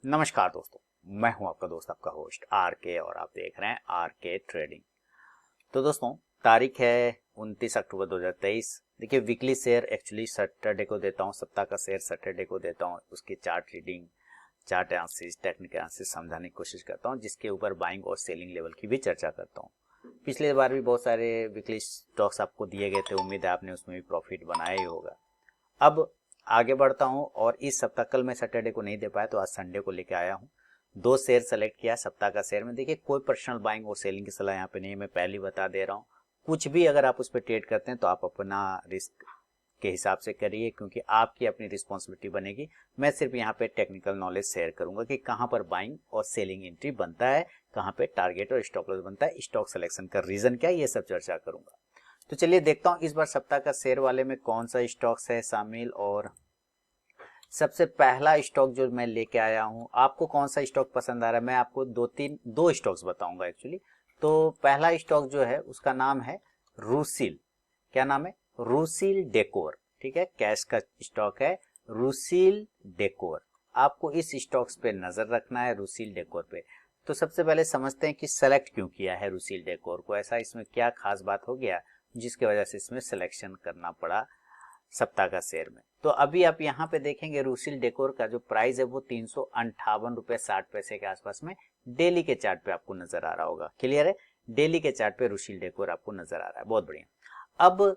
नमस्कार दोस्तों, मैं हूं आपका दोस्त, आपका होस्ट आर के, और आप देख रहे हैं आर के ट्रेडिंग। तो दोस्तों, तारीख है 29 अक्टूबर 2023। देखिए, वीकली शेयर एक्चुअली सैटरडे को देता हूं, सप्ताह का शेयर सैटरडे को देता हूं। उसकी chart reading, chart analysis, technical analysis समझाने की कोशिश करता हूं, जिसके ऊपर बाइंग और सेलिंग लेवल की भी चर्चा करता हूं। पिछले बार भी बहुत सारे वीकली स्टॉक्स आपको दिए गए थे, उम्मीद है आपने उसमें भी प्रॉफिट बनाया ही होगा। अब आगे बढ़ता हूं, और इस सप्ताह, कल मैं सैटरडे को नहीं दे पाया तो आज संडे को लेके आया हूं। दो शेयर सेलेक्ट किया सप्ताह का शेयर में। देखिए, कोई पर्सनल बाइंग और सेलिंग की सलाह यहाँ पे नहीं है, मैं पहले ही बता दे रहा हूँ। कुछ भी अगर आप उस पर ट्रेड करते हैं तो आप अपना रिस्क के हिसाब से करिए, क्योंकि आपकी अपनी रिस्पॉन्सिबिलिटी बनेगी। मैं सिर्फ यहाँ पे टेक्निकल नॉलेज शेयर करूंगा कि कहाँ पर बाइंग और सेलिंग एंट्री बनता है, कहाँ पे टारगेट और स्टॉप लॉस बनता है, स्टॉक सिलेक्शन का रीजन क्या है, ये सब चर्चा करूंगा। तो चलिए देखता हूँ इस बार सप्ताह का शेयर वाले में कौन सा स्टॉक्स है शामिल। और सबसे पहला स्टॉक जो मैं लेके आया हूँ, आपको कौन सा स्टॉक पसंद आ रहा है, मैं आपको दो स्टॉक्स बताऊंगा एक्चुअली। तो पहला स्टॉक जो है उसका नाम है रूसिल। क्या नाम है? रूसिल डेकोर। ठीक है, कैश का स्टॉक है रूसिल डेकोर। आपको इस स्टॉक्स पे नजर रखना है, रूसिल डेकोर पे। तो सबसे पहले समझते हैं कि सेलेक्ट क्यों किया है रूसिल डेकोर को, ऐसा इसमें क्या खास बात हो गया जिसकी वजह से इसमें सिलेक्शन करना पड़ा सप्ताह का शेयर में। तो अभी आप यहाँ पे देखेंगे रूसिल डेकोर का जो प्राइस है वो 358 रुपए 60 पैसे के आसपास में डेली के चार्ट पे आपको नजर आ रहा होगा। क्लियर है? डेली के चार्ट पे रूसिल डेकोर आपको नजर आ रहा है, बहुत बढ़िया। अब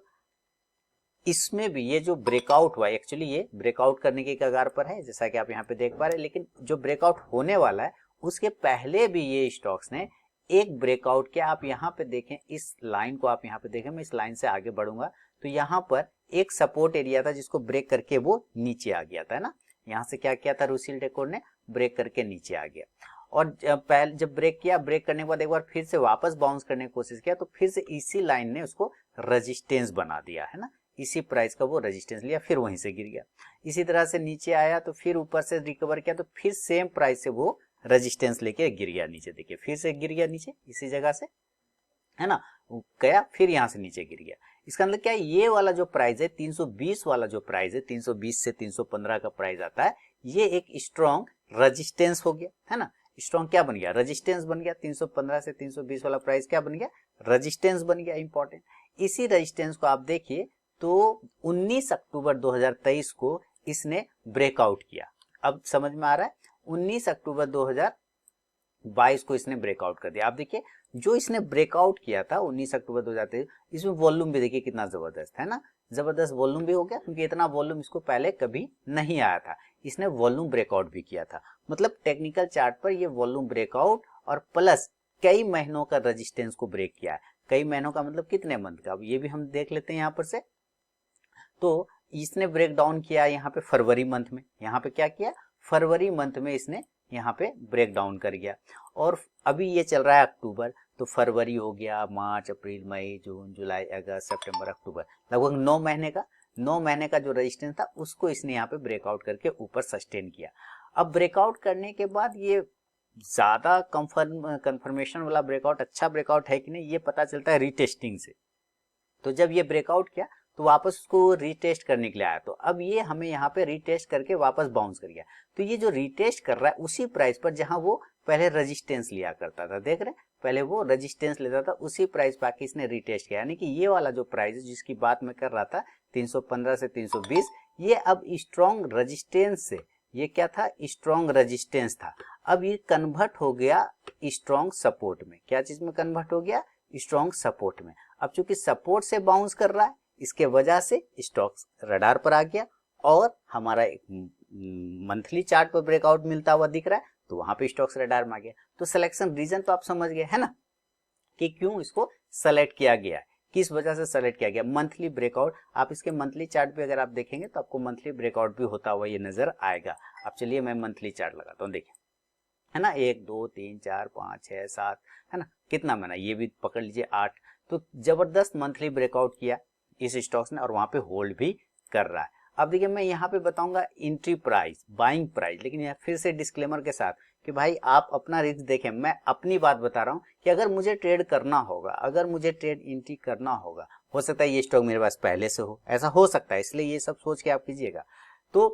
इसमें भी ये जो ब्रेकआउट हुआ, एक्चुअली ये ब्रेकआउट करने की कगार पर है जैसा कि आप यहाँ पे देख पा रहे हैं, लेकिन जो ब्रेकआउट होने वाला है उसके पहले भी ये स्टॉक्स ने एक ब्रेकआउट किया। आप यहाँ पे देखें, इस लाइन को आप यहाँ पे देखें, मैं इस लाइन से आगे बढ़ूंगा तो यहाँ पर एक सपोर्ट एरिया था जिसको ब्रेक करके वो नीचे आ गया था, है ना। यहाँ से क्या किया था रूसिल डेकोर ने, ब्रेक करके नीचे आ गया। और जब ब्रेक किया, ब्रेक करने के बाद एक बार फिर से वापस बाउंस करने की कोशिश किया, तो फिर से इसी लाइन ने उसको रेजिस्टेंस बना दिया, है ना। इसी प्राइस का वो रेजिस्टेंस लिया, फिर वहीं से गिर गया। इसी तरह से नीचे आया तो फिर ऊपर से रिकवर किया, तो फिर सेम प्राइस से वो रेजिस्टेंस लेके गिर गया नीचे। देखिए, फिर से गिर गया नीचे इसी जगह से, है ना। गया, फिर यहां से नीचे गिर गया। इसका मतलब क्या है, ये वाला जो प्राइस है 320 वाला जो प्राइस है, 320 से 315 का प्राइस आता है, ये एक स्ट्रॉन्ग रेजिस्टेंस हो गया, है ना। स्ट्रॉन्ग क्या बन गया? रेजिस्टेंस बन गया। 315 से 320 वाला प्राइस क्या बन गया? रेजिस्टेंस बन गया। इंपॉर्टेंट, इसी रेजिस्टेंस को आप देखिए तो 19 अक्टूबर 2023 को इसने ब्रेकआउट किया। अब समझ में आ रहा है, 19 अक्टूबर 2022 को इसने ब्रेकआउट कर दिया। आप देखिए, जो इसने ब्रेकआउट किया था 19 अक्टूबर 2023, इसमें वॉल्यूम भी देखिए कितना जबरदस्त है ना। जबरदस्त वॉल्यूम भी हो गया, क्योंकि इतना वॉल्यूम इसको पहले कभी नहीं आया था। इसने वॉल्यूम ब्रेकआउट भी किया था, मतलब टेक्निकल चार्ट पर ये वॉल्यूम ब्रेकआउट और प्लस कई महीनों का रेजिस्टेंस को ब्रेक किया है। कई महीनों का मतलब कितने मंथ का, अब ये भी हम देख लेते हैं यहाँ पर से। तो इसने ब्रेक डाउन किया यहाँ पे फरवरी मंथ में। यहाँ पे क्या किया? फरवरी मंथ में इसने यहाँ पे ब्रेक डाउन कर गया। और अभी ये चल रहा है अक्टूबर, तो फरवरी हो गया, मार्च, अप्रैल, मई, जून, जुलाई, अगस्त, सितंबर, अक्टूबर, लगभग 9 महीने का जो रेजिस्टेंस था उसको इसने यहाँ पे ब्रेकआउट करके ऊपर सस्टेन किया। अब ब्रेकआउट करने के बाद ये ज्यादा कंफर्मेशन वाला ब्रेकआउट, अच्छा ब्रेकआउट है कि नहीं, ये पता चलता है रीटेस्टिंग से। तो जब ये ब्रेकआउट किया तो वापस उसको रीटेस्ट करने के लिए आया, तो अब ये हमें यहाँ पे रीटेस्ट करके वापस बाउंस कर गया। तो ये जो रीटेस्ट कर रहा है उसी प्राइस पर जहां वो पहले रेजिस्टेंस लिया करता था, देख रहे हैं, पहले वो रेजिस्टेंस लेता था, उसी प्राइस पर आके इसने रीटेस्ट किया। यानी कि ये वाला जो प्राइस है जिसकी बात मैं कर रहा था 315 से 320, ये अब स्ट्रॉन्ग रेजिस्टेंस से, ये क्या था? स्ट्रॉन्ग रेजिस्टेंस था, अब ये कन्वर्ट हो गया स्ट्रॉन्ग सपोर्ट में। क्या चीज में कन्वर्ट हो गया? स्ट्रॉन्ग सपोर्ट में। अब चूंकि सपोर्ट से बाउंस कर रहा है, इसके वजह से स्टॉक रडार पर आ गया, और हमारा एक मंथली चार्ट पर ब्रेकआउट मिलता हुआ दिख रहा है, तो वहां पे स्टॉक्स रडार में आ गया। तो सिलेक्शन रीजन तो आप समझ गए, है ना, कि क्यों इसको सेलेक्ट किया गया है, किस वजह से सेलेक्ट किया गया। मंथली ब्रेकआउट, आप इसके मंथली चार्ट पे अगर आप देखेंगे तो आपको मंथली ब्रेकआउट भी होता हुआ ये नजर आएगा। अब चलिए मैं मंथली चार्ट लगाता हूँ, देखिए, है ना, 1 2 3 4 5 6 7, है ना, कितना महीना, ये भी पकड़ लीजिए 8। तो जबरदस्त मंथली ब्रेकआउट किया इस स्टॉक्स ने, और वहां पे होल्ड भी कर रहा है। अब देखिए, मैं यहाँ पे बताऊंगा एंट्री प्राइस, बाइंग प्राइस, लेकिन यहाँ फिर से डिस्क्लेमर के साथ कि भाई आप अपना रिस्क देखें, मैं अपनी बात बता रहा हूँ कि अगर मुझे ट्रेड करना होगा, अगर मुझे ट्रेड एंट्री करना होगा, हो सकता है ये स्टॉक मेरे पास पहले से हो, ऐसा हो सकता है, इसलिए ये सब सोच के आप कीजिएगा। तो 1 2 3 4 5 6 7 है ना, कितना महीना, ये भी पकड़ लीजिए 8। तो जबरदस्त मंथली ब्रेकआउट किया इस स्टॉक्स ने, और वहां पे होल्ड भी कर रहा है। अब देखिए, मैं यहाँ पे बताऊंगा एंट्री प्राइस, बाइंग प्राइस, लेकिन फिर से डिस्क्लेमर के साथ कि भाई आप अपना रिस्क देखें, मैं अपनी बात बता रहा हूँ कि अगर मुझे ट्रेड करना होगा, अगर मुझे ट्रेड एंट्री करना होगा, हो सकता है ये स्टॉक मेरे पास पहले से हो, ऐसा हो सकता है, इसलिए ये सब सोच के आप कीजिएगा। तो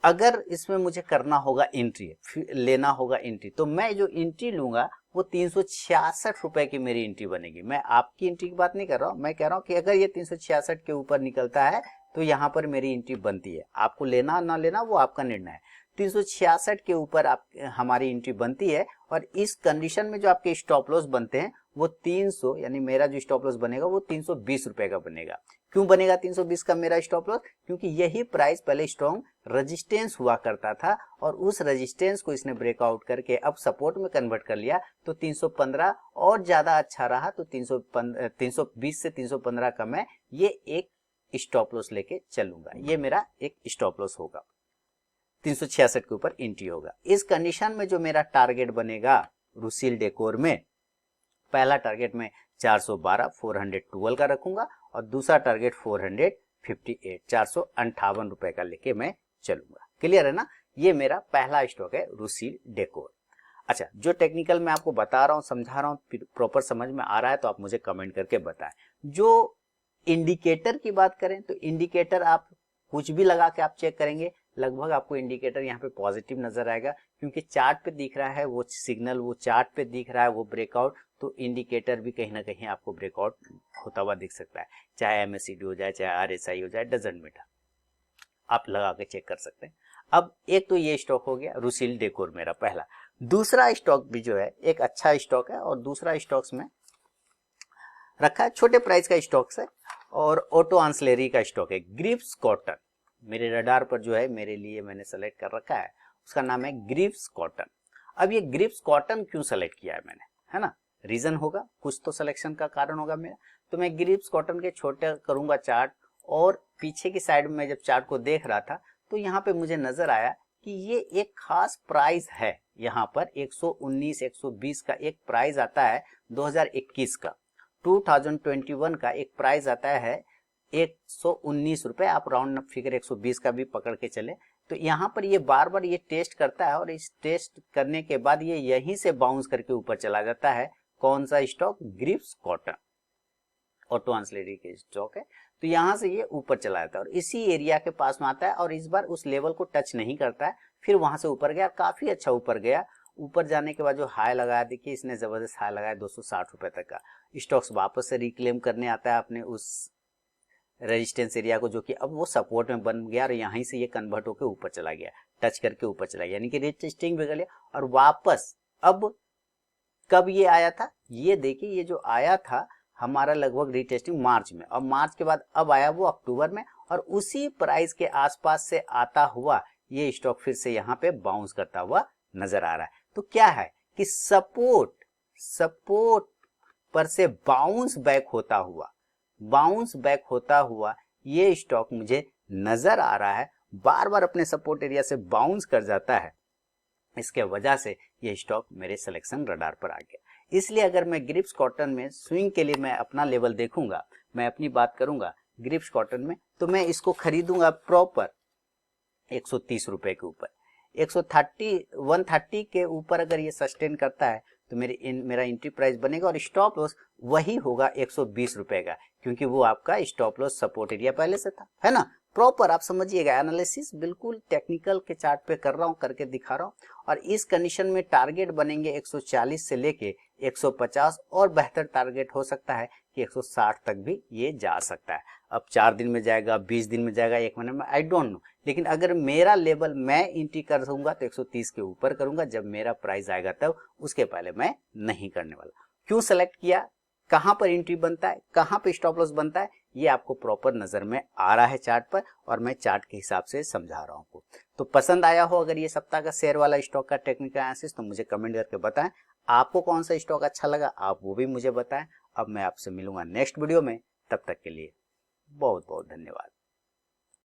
अगर इसमें मुझे करना होगा एंट्री, लेना होगा एंट्री, तो मैं जो एंट्री लूंगा वो 366 रुपए की मेरी एंट्री बनेगी। मैं आपकी एंट्री की बात नहीं कर रहा हूं, मैं कह रहा हूं कि अगर ये 366 के ऊपर निकलता है तो यहाँ पर मेरी एंट्री बनती है। आपको लेना ना लेना वो आपका निर्णय है। 366 के ऊपर आप हमारी एंट्री बनती है और इस कंडीशन में जो आपके स्टॉप लॉस बनते हैं वो 300, यानी मेरा जो स्टॉप लॉस बनेगा वो 320 रुपए का बनेगा। क्यों बनेगा 320 का मेरा स्टॉप लॉस? क्योंकि यही प्राइस पहले स्ट्रॉन्ग रेजिस्टेंस हुआ करता था और उस रेजिस्टेंस को इसने ब्रेकआउट करके अब सपोर्ट में कन्वर्ट कर लिया, तो 315 और ज्यादा अच्छा रहा, तो 320 से 315 का मैं ये एक स्टॉप लॉस लेके चलूंगा। ये मेरा एक स्टॉप लॉस होगा, 366 के ऊपर एंट्री होगा। इस कंडीशन में जो मेरा टारगेट बनेगा रुसिल डेकोर में, पहला टारगेट में 412 412 का रखूंगा और दूसरा टारगेट 458 458 रुपए का लेके मैं चलूंगा। क्लियर है ना? ये मेरा पहला स्टॉक है रुसिल डेकोर। अच्छा, जो टेक्निकल मैं आपको बता रहा हूँ, समझा रहा हूँ, प्रॉपर समझ में आ रहा है तो आप मुझे कमेंट करके बताएं। जो इंडिकेटर की बात करें तो इंडिकेटर आप कुछ भी लगा के आप चेक करेंगे, लगभग आपको इंडिकेटर यहाँ पे पॉजिटिव नजर आएगा, क्योंकि चार्ट पे दिख रहा है वो सिग्नल, वो चार्ट पे दिख रहा है वो ब्रेकआउट, तो इंडिकेटर भी कहीं ना कहीं आपको ब्रेकआउट होता हुआ दिख सकता है। चाहे MACD हो जाए, चाहे RSI हो जाए, डजंट मैटर, आप लगा के चेक कर सकते हैं। अब एक तो ये स्टॉक हो गया रुसिल डेकोर मेरा पहला। दूसरा स्टॉक भी जो है एक अच्छा स्टॉक है और दूसरा स्टॉक्स में रखा है, छोटे प्राइस का स्टॉक्स है और ऑटो आंसलेरी का स्टॉक है ग्रिप्स कॉटन। मेरे रडार पर जो है मेरे लिए मैंने सेलेक्ट कर रखा है, उसका नाम है ग्रिप्स कॉटन। अब ये ग्रिप्स कॉटन क्यों सेलेक्ट किया है मैंने, है ना, रीजन होगा, कुछ तो सिलेक्शन का कारण होगा मेरा। तो मैं ग्रिप्स कॉटन के छोटे करूंगा चार्ट, और पीछे की साइड में जब चार्ट को देख रहा था तो यहाँ पे मुझे नजर आया कि ये एक खास प्राइस है, यहाँ पर 119 120 का एक प्राइस आता है 2021 का, 2021 का एक प्राइस आता है 119 रुपए, आप राउंड फिगर 120 का भी पकड़ के चले। तो यहाँ पर ये बार बार ये टेस्ट करता है और इस टेस्ट करने के बाद ये यहीं से बाउंस करके ऊपर चला जाता है। कौन सा स्टॉक? ग्रिप्स कॉटन, ऑटो आंसलेरी के स्टॉक है। तो यहाँ से ये ऊपर चला जाता है और इसी एरिया के पास में आता है और इस बार उस लेवल को टच नहीं करता है, फिर वहां से ऊपर गया, काफी अच्छा ऊपर गया। ऊपर जाने के बाद जो हाई लगाया, देखिए इसने जबरदस्त हाई लगाया 260 रुपए तक का। स्टॉक्स वापस से रिक्लेम करने आता है अपने उस रेजिस्टेंस एरिया को, जो कि अब वो सपोर्ट में बन गया और यहीं से ये कन्वर्ट होकर ऊपर चला गया, टच करके ऊपर चला गया, यानी कि रीटेस्टिंग भी कर लिया और वापस। अब कब ये आया था? ये देखिए, ये जो आया था हमारा लगभग रीटेस्टिंग मार्च में, और मार्च के बाद अब आया वो अक्टूबर में, और उसी प्राइस के आसपास से आता हुआ ये स्टॉक फिर से यहाँ पे बाउंस करता हुआ नजर आ रहा है। तो क्या है कि सपोर्ट पर से बाउंस बैक होता हुआ ये स्टॉक मुझे नजर आ रहा है, बार बार अपने सपोर्ट एरिया से बाउंस कर जाता है। इसके वजह से ये स्टॉक मेरे सिलेक्शन रडार पर आ गया। इसलिए अगर मैं ग्रिप्स कॉटन में स्विंग के लिए मैं अपना लेवल देखूंगा, मैं अपनी बात करूंगा ग्रिप्स कॉटन में, तो मैं इसको खरीदूंगा प्रॉपर 130 रुपए के ऊपर। 130 के ऊपर अगर ये सस्टेन करता है तो मेरा एंट्री प्राइस बनेगा और स्टॉप लॉस वही होगा 120 रुपए का, क्योंकि वो आपका स्टॉप लॉस सपोर्ट एरिया पहले से था, है ना। प्रॉपर आप समझिएगा, एनालिसिस बिल्कुल टेक्निकल के चार्ट पे कर रहा हूँ, करके दिखा रहा हूँ। और इस कंडीशन में टारगेट बनेंगे 140 से लेके 150, और बेहतर टारगेट हो सकता है कि 160 तक भी ये जा सकता है। अब 4 दिन में जाएगा, 20 दिन में जाएगा, 1 महीने में, आई डोंट नो, लेकिन अगर मेरा लेवल मैं एंट्री करूंगा तो 130 के ऊपर करूंगा, जब मेरा प्राइस आएगा तब, उसके पहले मैं नहीं करने वाला। क्यों सेलेक्ट किया, कहां पर एंट्री बनता है, कहां पे स्टॉप लॉस बनता है, ये आपको प्रॉपर नजर में आ रहा है चार्ट पर, और मैं चार्ट के हिसाब से समझा रहा हूं। तो पसंद आया हो अगर ये सप्ताह का शेयर वाला स्टॉक का टेक्निकल एनालिसिस, तो मुझे कमेंट करके बताएं आपको कौन सा स्टॉक अच्छा लगा, आप वो भी मुझे बताएं। अब मैं आपसे मिलूंगा नेक्स्ट वीडियो में, तब तक के लिए बहुत बहुत धन्यवाद।